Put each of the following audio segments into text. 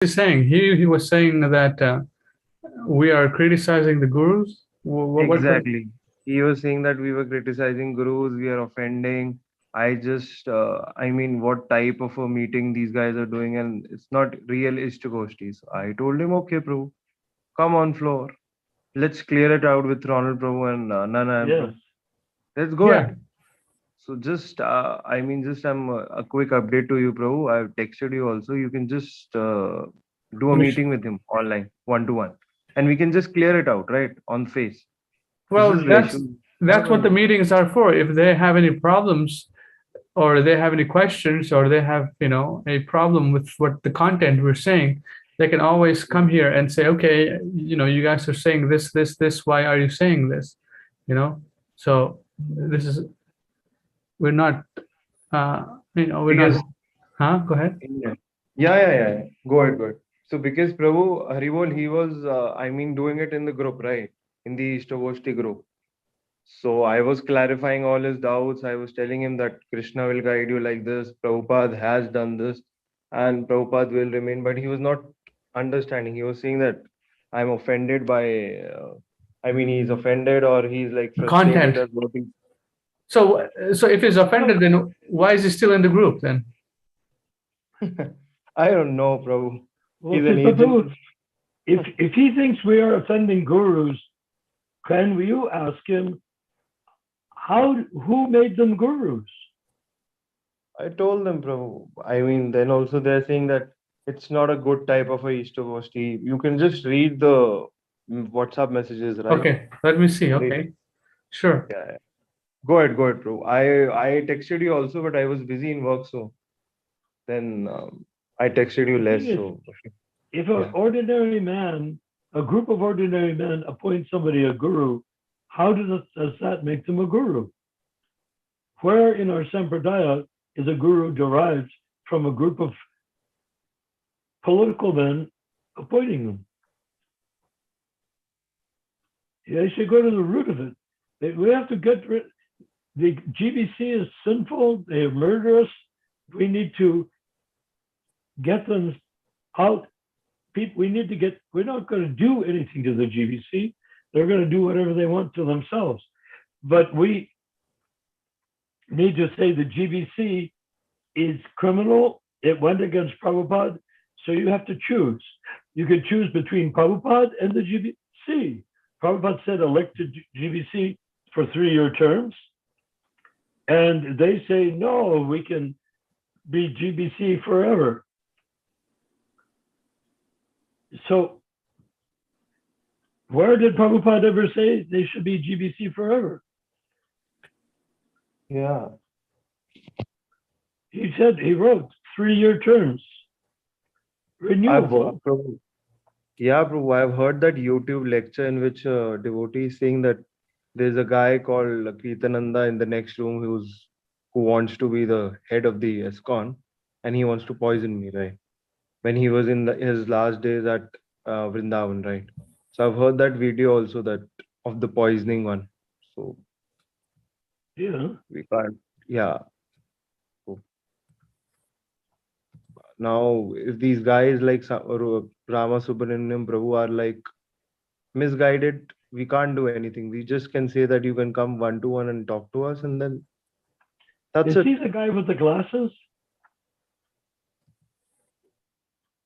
he's saying? He was saying that we are criticizing the gurus. What Exactly. He was saying that we were criticizing gurus, we are offending. I mean, what type of a meeting these guys are doing, and it's not real Ishtagoshti. So I told him, okay, Prabhu, come on floor. Let's clear it out with Ronald Prabhu and Nana and Yes. Prabhu. Let's go Yeah, ahead. So just a quick update to you, Prabhu. I've texted you also. You can just do a which, meeting with him online, one to one, and we can just clear it out, right, on face. This well, is the issue. that's what the meetings are for. If they have any problems or they have any questions or they have, a problem with what the content we're saying, they can always come here and say, okay, you guys are saying this, why are you saying this? So this is, we're not, uh, we're not, Because huh? Go ahead. yeah, yeah. Go ahead, go ahead. So because Prabhu Haribol, he was, I mean, doing it in the group, right? In the Ishtagoshti group. So I was clarifying all his doubts. I was telling him that Krishna will guide you like this. Prabhupada has done this, and Prabhupada will remain. But he was not understanding. He was saying that I'm offended by. I mean, he's offended or he's like frustrated Content. at what he. So if he's offended, then why is he still in the group then? I don't know, Prabhu. Well, He's see, an agent. Prabhu, if he thinks we are offending gurus, can you ask him who made them gurus? I told them, Prabhu. I mean, then also they're saying that it's not a good type of a Ishtagoshti. You can just read the WhatsApp messages, right? Okay, let me see. They, Okay, sure. yeah. Go ahead, Prabhu. I texted you also, but I was busy in work, so then I texted you The thing less. is, So if an yeah, ordinary man, a group of ordinary men appoint somebody a guru, how does that make them a guru? Where in our sampradaya is a guru derived from a group of political men appointing them? They should go to the root of it. We have to get rid. The GBC is sinful. They are murderous. We need to get them out. We need to get. We're not going to do anything to the GBC. They're going to do whatever they want to themselves. But we need to say the GBC is criminal. It went against Prabhupada. So you have to choose. You can choose between Prabhupada and the GBC. Prabhupada said elect the GBC for 3-year terms. And they say, no, we can be GBC forever. So where did Prabhupada ever say they should be GBC forever? yeah. He said, he wrote 3-year terms, renewable. Prabhu, yeah, Prabhu. I've heard that YouTube lecture in which a devotee is saying that there's a guy called Kirtananda in the next room who wants to be the head of the Iskcon, and he wants to poison me, right? When he was in his last days at Vrindavan, right? So I've heard that video also, that of the poisoning one. So Yeah. we can't. Yeah. So now, if these guys like Rama Subramaniam Prabhu are like misguided, we can't do anything. We just can say that you can come one to one and talk to us, and then that's Is it. he the guy with the glasses?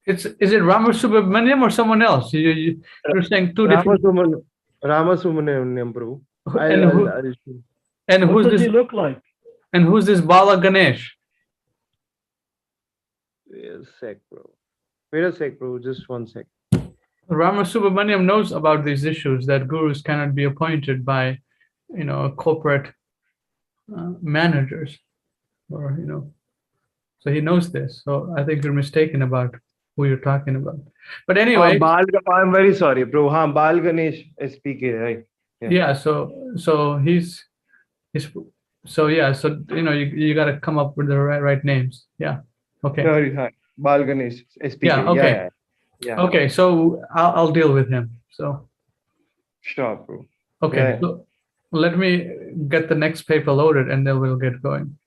Is it Ramasubramaniam or someone else? You're saying two Rama different. Subramaniam, Rama Subramaniam Prabhu. And who What who's does this? he look like? And who's this Bala Ganesh? Wait a sec, bro. Wait a sec, bro. Just one sec. Ramasubramaniam knows about these issues that gurus cannot be appointed by, corporate managers, or so he knows this. So I think you're mistaken about who you're talking about. But anyway, I'm very sorry, bro. Bal Ganesh SPK, right? Yeah. yeah. So he's so yeah. So you got to come up with the right names. Yeah. Okay. Sorry, hi. Bal Ganesh Yeah. SPK. Okay. Yeah. Okay. So I'll deal with him. So Sure, bro. okay. Yeah. So let me get the next paper loaded, and then we'll get going.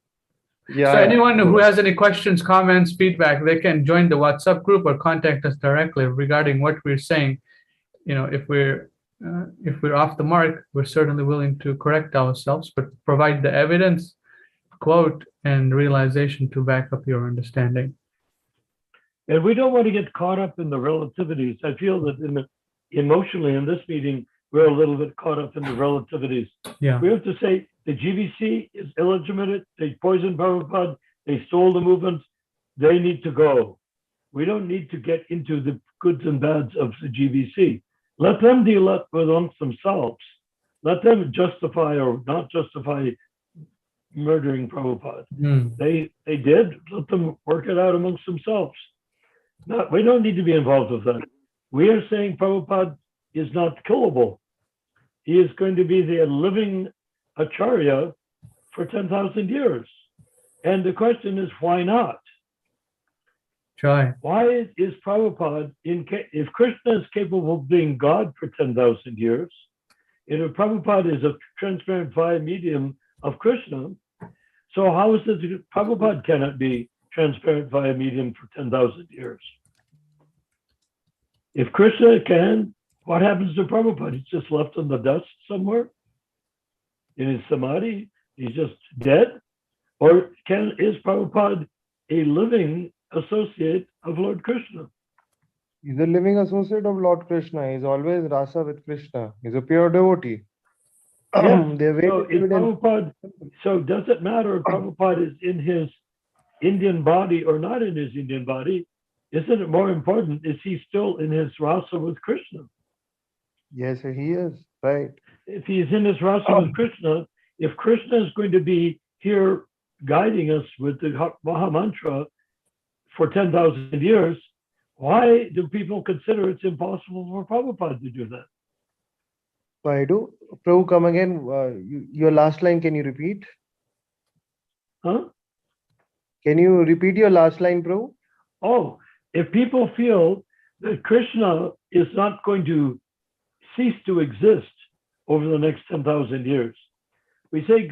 Yeah, So yeah. anyone who has any questions, comments, feedback, they can join the WhatsApp group or contact us directly regarding what we're saying. If we're off the mark, we're certainly willing to correct ourselves, but provide the evidence, quote, and realization to back up your understanding. And we don't want to get caught up in the relativities. I feel that emotionally in this meeting, we're a little bit caught up in the relativities. Yeah. We have to say the GBC is illegitimate. They poisoned Prabhupada. They stole the movement. They need to go. We don't need to get into the goods and bads of the GBC. Let them deal it amongst themselves. Let them justify or not justify murdering Prabhupada. They did. Let them work it out amongst themselves. We don't need to be involved with that. We are saying Prabhupada is not killable. He is going to be the living Acharya for 10,000 years. And the question is, why not? Try. Why is Prabhupada, if Krishna is capable of being God for 10,000 years, and if Prabhupada is a transparent via medium of Krishna, so how is it that Prabhupada cannot be transparent via medium for 10,000 years? If Krishna can, what happens to Prabhupada? He's just left in the dust somewhere in his samadhi. He's just dead. Or is Prabhupada a living associate of Lord Krishna? He's a living associate of Lord Krishna. He's always rasa with Krishna. He's a pure devotee. Yes. So does it matter if Prabhupada is in his Indian body or not in his Indian body? Isn't it more important, is he still in his rasa with Krishna? Yes, he is. Right. If he's in his rasa with Krishna, if Krishna is going to be here guiding us with the Maha Mantra for 10,000 years, why do people consider it's impossible for Prabhupada to do that? Why do? Prabhu, come again. Your last line, can you repeat? Huh? Can you repeat your last line, Prabhu? Oh, if people feel that Krishna is not going to cease to exist over the next 10,000 years, we say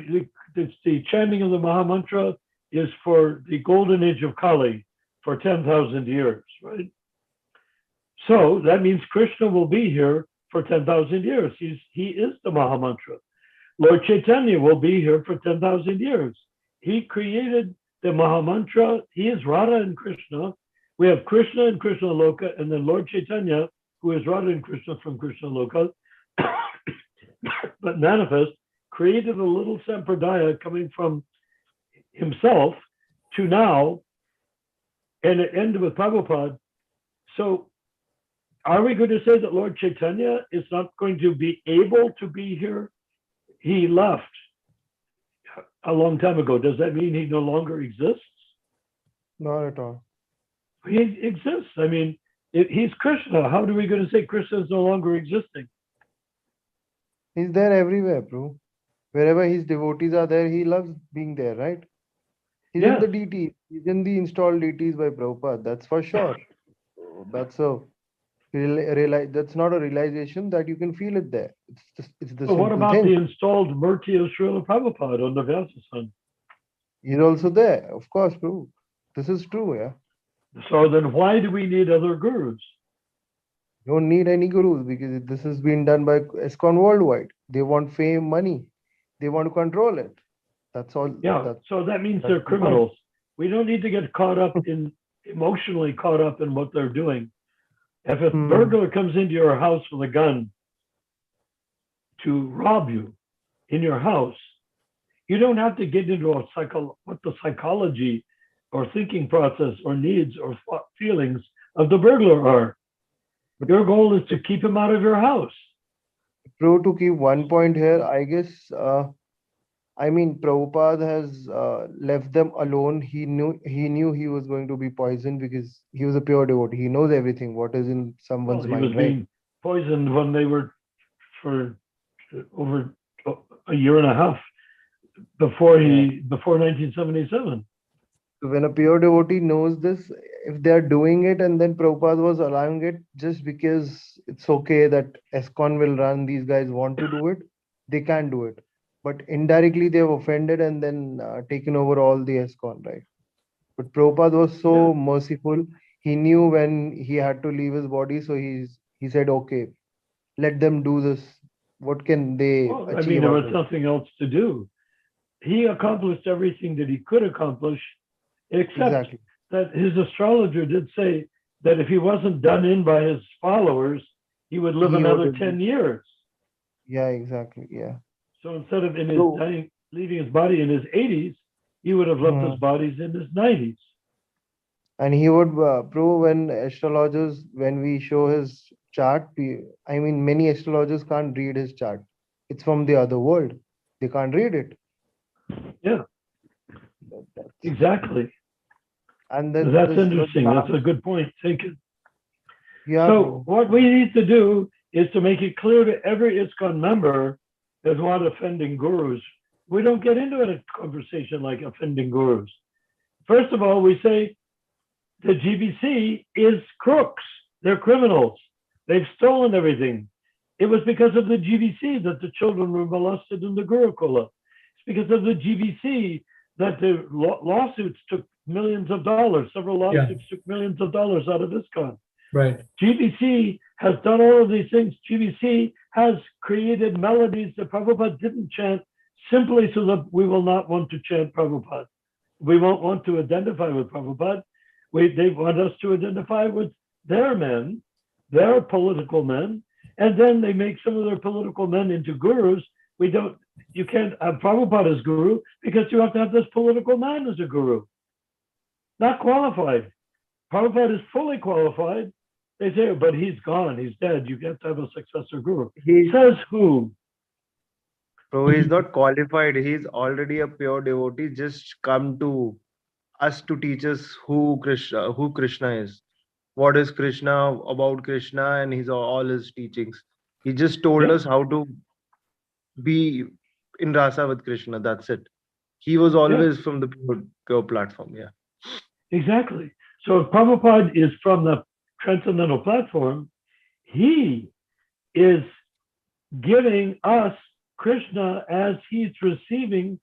the chanting of the Maha Mantra is for the golden age of Kali for 10,000 years, right? So that means Krishna will be here for 10,000 years. He is the Maha Mantra. Lord Chaitanya will be here for 10,000 years. He created the Maha Mantra. He is Radha and Krishna. We have Krishna and Krishna Loka, and then Lord Chaitanya, who is Radha and Krishna from Krishna Loka, but manifest, created a little sampradaya coming from himself to now, and it ended with Prabhupada. So are we going to say that Lord Chaitanya is not going to be able to be here? He left a long time ago. Does that mean he no longer exists? Not at all. He exists. I mean, he's Krishna. How are we going to say Krishna is no longer existing? He's there everywhere, bro. Wherever his devotees are there, he loves being there, right? He's in the deity. He's in the installed deities by Prabhupada. That's for sure. That's not a realization that you can feel it there. It's the But what simple about thing. the installed Murti of Srila Prabhupada on the Vyasasan? He's also there, of course, bro. This is true, yeah. So then why do we need other gurus? Don't need any gurus because this has been done by Iskcon worldwide. They want fame, money. They want to control it. That's all. Yeah, so that means they're criminals. We don't need to get emotionally caught up in what they're doing. If a burglar comes into your house with a gun to rob you in your house, you don't have to get into what the psychology or thinking process or needs or feelings of the burglar are. Your goal is to keep him out of your house. Bro, to keep one point here, I guess, Prabhupada has left them alone. He knew he was going to be poisoned because he was a pure devotee. He knows everything, what is in someone's mind, He was being poisoned when they were for over a year and a half before 1977. So when a pure devotee knows this, if they are doing it and then Prabhupada was allowing it just because it's okay that Iskcon will run, these guys want to do it, they can't do it. but indirectly they've offended and then taken over all the Iskcon, right? But Prabhupada was so Yeah. merciful. He knew when he had to leave his body, so he said, "Okay, let them do this. What can they Well, I mean, achieve there out was of it?" nothing else to do. He accomplished everything that he could accomplish, except Exactly. that his astrologer did say that if he wasn't done in by his followers, he would live He would another have. 10 years. Yeah, exactly. Yeah. So instead of in his So, dying, leaving his body in his 80s, he would have left his hmm. bodies in his 90s. And he would prove when astrologers, when we show his chart, I mean, many astrologers can't read his chart. It's from the other world. They can't read it. Yeah, That's, exactly. and That's this was interesting. That's a good point taken. yeah, So bro. what we need to do is to make it clear to every Iskcon member is what offending gurus. We don't get into a conversation like offending gurus. First of all, we say the GBC is crooks. They're criminals. They've stolen everything. It was because of the GBC that the children were molested in the Gurukula. It's because of the GBC that the lawsuits took millions of dollars. Several Yeah, lawsuits took millions of dollars out of Iskcon. right. GBC has done all of these things. GBC has created melodies that Prabhupada didn't chant simply so that we will not want to chant Prabhupada. We won't want to identify with Prabhupada. They want us to identify with their men, their political men, and then they make some of their political men into gurus. You can't have Prabhupada as guru because you have to have this political man as a guru. Not qualified. Prabhupada is fully qualified. They say, but he's gone, he's dead. You have to have a successor guru. He, Says who? bro, he's not qualified. He's already a pure devotee. Just come to us to teach us who Krishna is, what is Krishna, about Krishna, and his all his teachings. He just told Yeah, us how to be in rasa with Krishna. That's it. He was yeah, always from the pure platform. Yeah. exactly. So if Prabhupada is from the transcendental platform, he is giving us Krishna as he's receiving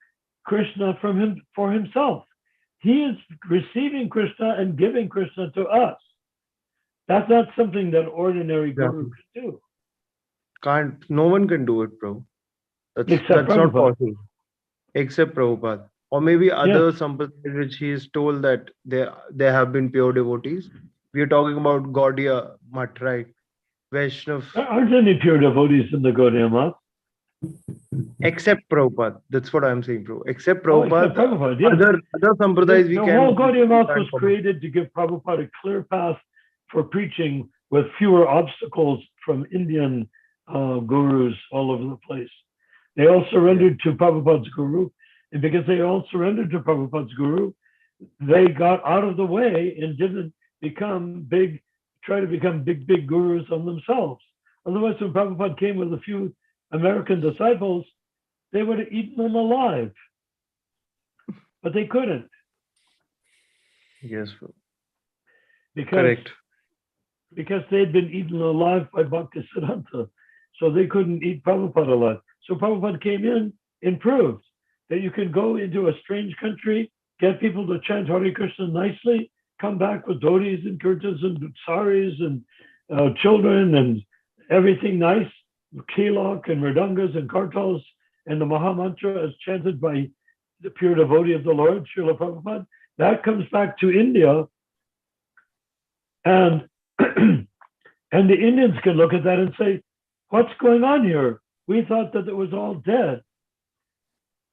Krishna from him for himself. He is receiving Krishna and giving Krishna to us. That's not something that ordinary guru Exactly. can do, No one can do it, bro. except That's not Prabhupada. possible. Except Prabhupada. Or maybe Yes, other sampradayas which he is told that they have been pure devotees. We are talking about Gaudiya Mutt, right? Vaishnav, there aren't any pure devotees in the Gaudiya Math. except Prabhupada. That's what I'm saying, bro. Except Oh, except Prabhupada, Prabhupada, yes. other sampradayas we The whole Gaudiya Math was can't comment. created to give Prabhupada a clear path for preaching with fewer obstacles from Indian gurus all over the place. They all surrendered to Prabhupada's guru. And because they all surrendered to Prabhupada's guru, they got out of the way and didn't try to become big gurus on themselves. Otherwise, when Prabhupada came with a few American disciples, they would have eaten them alive. But they couldn't Yes, bro. because Correct. they'd been eaten alive by Bhaktisiddhanta. So they couldn't eat Prabhupada alive. So Prabhupada came in and proved that you can go into a strange country, get people to chant Hare Krishna nicely, come back with dhotis and kurtas and saris and children and everything nice, kilok and mridangas and kartals, and the Mahamantra as chanted by the pure devotee of the Lord, Srila Prabhupada. That comes back to India, and and the Indians can look at that and say, what's going on here? We thought that it was all dead.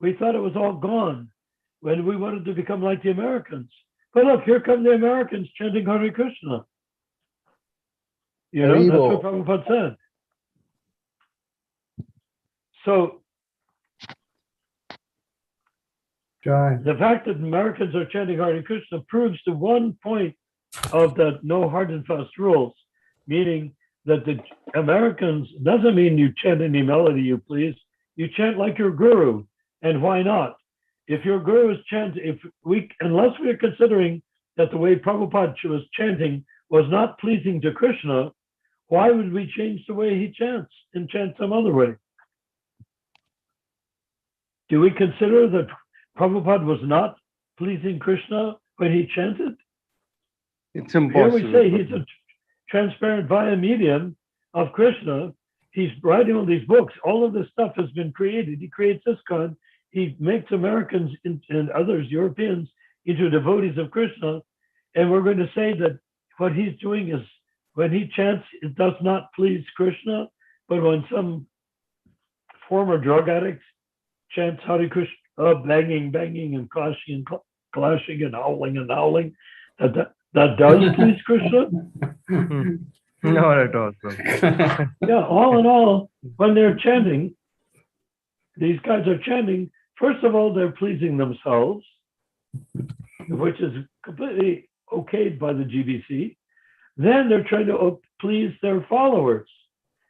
We thought it was all gone when we wanted to become like the Americans. But look, here come the Americans chanting Hare Krishna. That's what Prabhupada said. So the fact that Americans are chanting Hare Krishna proves the one point of the no hard and fast rules, meaning that the Americans doesn't mean you chant any melody you please. You chant like your guru. And why not? If your guru is chanting, unless we are considering that the way Prabhupada was chanting was not pleasing to Krishna, why would we change the way he chants and chant some other way? do we consider that Prabhupada was not pleasing Krishna when he chanted? It's Here impossible. we say he's a transparent via medium of Krishna. He's writing all these books. All of this stuff has been created. He creates Iskcon. He makes Americans and others, Europeans, into devotees of Krishna. And we're going to say that what he's doing is when he chants, it does not please Krishna. But when some former drug addict chants Hare Krishna, banging, banging, and clashing and howling, that does please Krishna. Not at all, Prabhu. Yeah, all in all, when they're chanting, these guys are chanting, first of all, they're pleasing themselves, which is completely okayed by the GBC. Then they're trying to please their followers.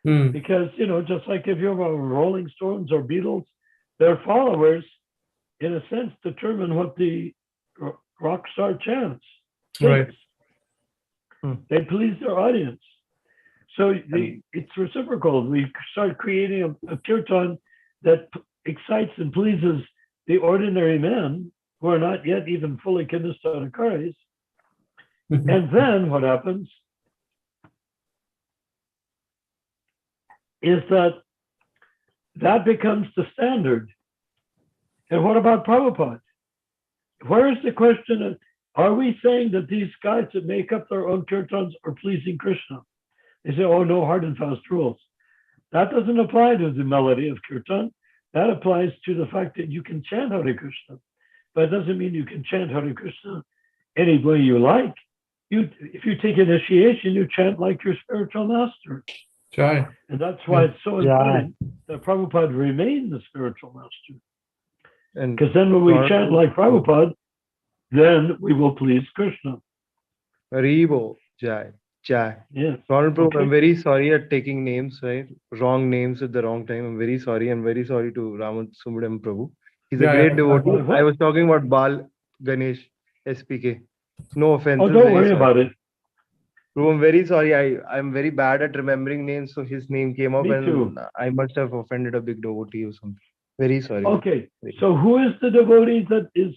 Because, just like if you're a Rolling Stones or Beatles, their followers, in a sense, determine what the rock star chants. Right. They please their audience. So it's reciprocal. We start creating a kirtan that excites and pleases the ordinary men who are not yet even fully Kinistadakaris. And then what happens is that becomes the standard. And what about Prabhupada? Where is the question of, are we saying that these guys that make up their own kirtans are pleasing Krishna? They say, oh, no hard and fast rules. That doesn't apply to the melody of kirtan. That applies to the fact that you can chant Hare Krishna. But it doesn't mean you can chant Hare Krishna any way you like. If you take initiation, you chant like your spiritual master. Right. And that's why it's so important that Prabhupada remain the spiritual master. Because then when we chant like Prabhupada, then we will please Krishna. Haribo, Jai. Yes. Prabhu, I'm very sorry at taking names, right? Wrong names at the wrong time. I'm very sorry. I'm very sorry to Ramasubramanian Prabhu. He's a great devotee. I was talking about Bal Ganesh, SPK. No offense. Oh, don't worry about it. Prabhu, I'm very sorry. I'm very bad at remembering names, so his name came up. Me and too. I must have offended a big devotee or something. Very sorry. Okay, so who is the devotee that is